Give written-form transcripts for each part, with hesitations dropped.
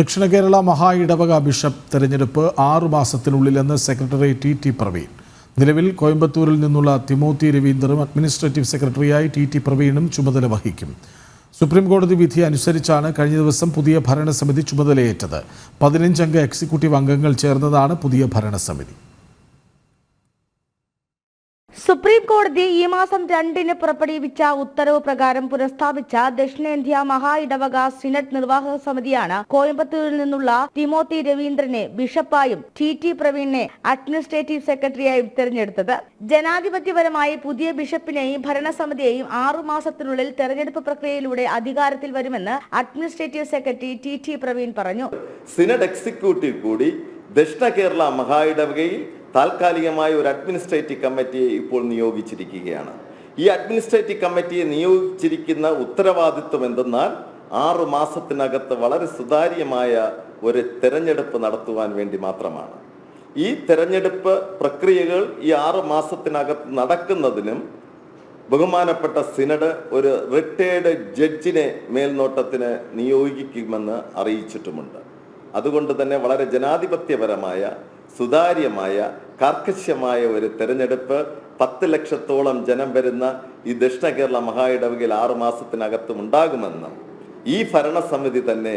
ദക്ഷിണ കേരള മഹാ ഇടവക ബിഷപ്പ് തെരഞ്ഞെടുപ്പ് 6 മാസത്തിനുള്ളിലെന്ന് സെക്രട്ടറി ടി പ്രവീൺ. നിലവിൽ കോയമ്പത്തൂരിൽ നിന്നുള്ള തിമോത്തി രവീന്ദ്രനും അഡ്മിനിസ്ട്രേറ്റീവ് സെക്രട്ടറിയായി ടി പ്രവീണും ചുമതല വഹിക്കും. സുപ്രീംകോടതി വിധി അനുസരിച്ചാണ് കഴിഞ്ഞ ദിവസം പുതിയ ഭരണസമിതി ചുമതലയേറ്റത്. 15 അംഗ എക്സിക്യൂട്ടീവ് അംഗങ്ങൾ ചേർന്നതാണ് പുതിയ ഭരണസമിതി. സുപ്രീം കോടതി ഈ മാസം 2-ന് പുറപ്പെടുവിച്ച ഉത്തരവ് പ്രകാരം പുനഃസ്ഥാപിച്ച ദക്ഷിണേന്ത്യ മഹാ ഇടവക സിനഡ് നിർവാഹക സമിതിയാണ് കോയമ്പത്തൂരിൽ നിന്നുള്ള തിമോത്തി രവീന്ദ്രനെ ബിഷപ്പായും ടി പ്രവീണിനെ അഡ്മിനിസ്ട്രേറ്റീവ് സെക്രട്ടറിയായും തെരഞ്ഞെടുത്തത്. ജനാധിപത്യപരമായി പുതിയ ബിഷപ്പിനെയും ഭരണസമിതിയെയും 6 മാസത്തിനുള്ളിൽ തെരഞ്ഞെടുപ്പ് പ്രക്രിയയിലൂടെ അധികാരത്തിൽ വരുമെന്ന് അഡ്മിനിസ്ട്രേറ്റീവ് സെക്രട്ടറി ടി പ്രവീൺ പറഞ്ഞു. സിനഡ് എക്സിക്യൂട്ടീവ് കൂടി ദക്ഷിണ കേരള മഹാ ഇടവകയിൽ താൽക്കാലികമായ ഒരു അഡ്മിനിസ്ട്രേറ്റീവ് കമ്മിറ്റിയെ ഇപ്പോൾ നിയോഗിച്ചിരിക്കുകയാണ്. ഈ അഡ്മിനിസ്ട്രേറ്റീവ് കമ്മിറ്റിയെ നിയോഗിച്ചിരിക്കുന്ന ഉത്തരവാദിത്വം എന്തെന്നാൽ 6 മാസത്തിനകത്ത് വളരെ സുതാര്യമായ ഒരു തെരഞ്ഞെടുപ്പ് നടത്തുവാൻ വേണ്ടി മാത്രമാണ്. ഈ തെരഞ്ഞെടുപ്പ് പ്രക്രിയകൾ ഈ 6 മാസത്തിനകത്ത് നടക്കുന്നതിനും ബഹുമാനപ്പെട്ട സിനഡ് ഒരു റിട്ടയേർഡ് ജഡ്ജിനെ മേൽനോട്ടത്തിന് നിയോഗിക്കുമെന്ന് അറിയിച്ചിട്ടുമുണ്ട്. അതുകൊണ്ട് തന്നെ വളരെ ജനാധിപത്യപരമായ സുതാര്യമായ കർക്കശമായ ഒരു തെരഞ്ഞെടുപ്പ് 10 ലക്ഷത്തോളം ജനം വരുന്ന ഈ ദക്ഷിണ കേരള മഹാ ഇടവകയിൽ 6 മാസത്തിനകത്തും ഉണ്ടാകുമെന്നും ഈ ഭരണസമിതി തന്നെ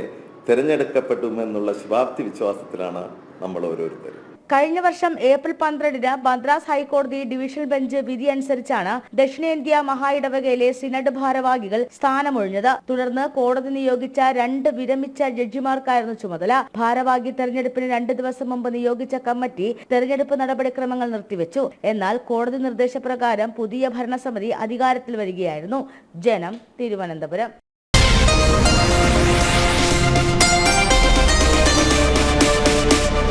തിരഞ്ഞെടുക്കപ്പെടുമെന്നുള്ള ശുഭാപ്തി വിശ്വാസത്തിലാണ് നമ്മൾ ഓരോരുത്തരും. കഴിഞ്ഞ വർഷം ഏപ്രിൽ 12-ന് മദ്രാസ് ഹൈക്കോടതി ഡിവിഷണൽ ബെഞ്ച് വിധി അനുസരിച്ചാണ് ദക്ഷിണേന്ത്യ മഹാ ഇടവകയിലെ സിനഡ് ഭാരവാഹികൾ സ്ഥാനമൊഴിഞ്ഞത്. തുടർന്ന് കോടതി നിയോഗിച്ച 2 വിരമിച്ച ജഡ്ജിമാർക്കായിരുന്നു ചുമതല. ഭാരവാഹി തെരഞ്ഞെടുപ്പിന് 2 ദിവസം മുമ്പ് നിയോഗിച്ച കമ്മിറ്റി തെരഞ്ഞെടുപ്പ് നടപടിക്രമങ്ങൾ നിർത്തിവെച്ചു. എന്നാൽ കോടതി നിർദ്ദേശപ്രകാരം പുതിയ ഭരണസമിതി അധികാരത്തിൽ വരികയായിരുന്നു. ജനം, തിരുവനന്തപുരം.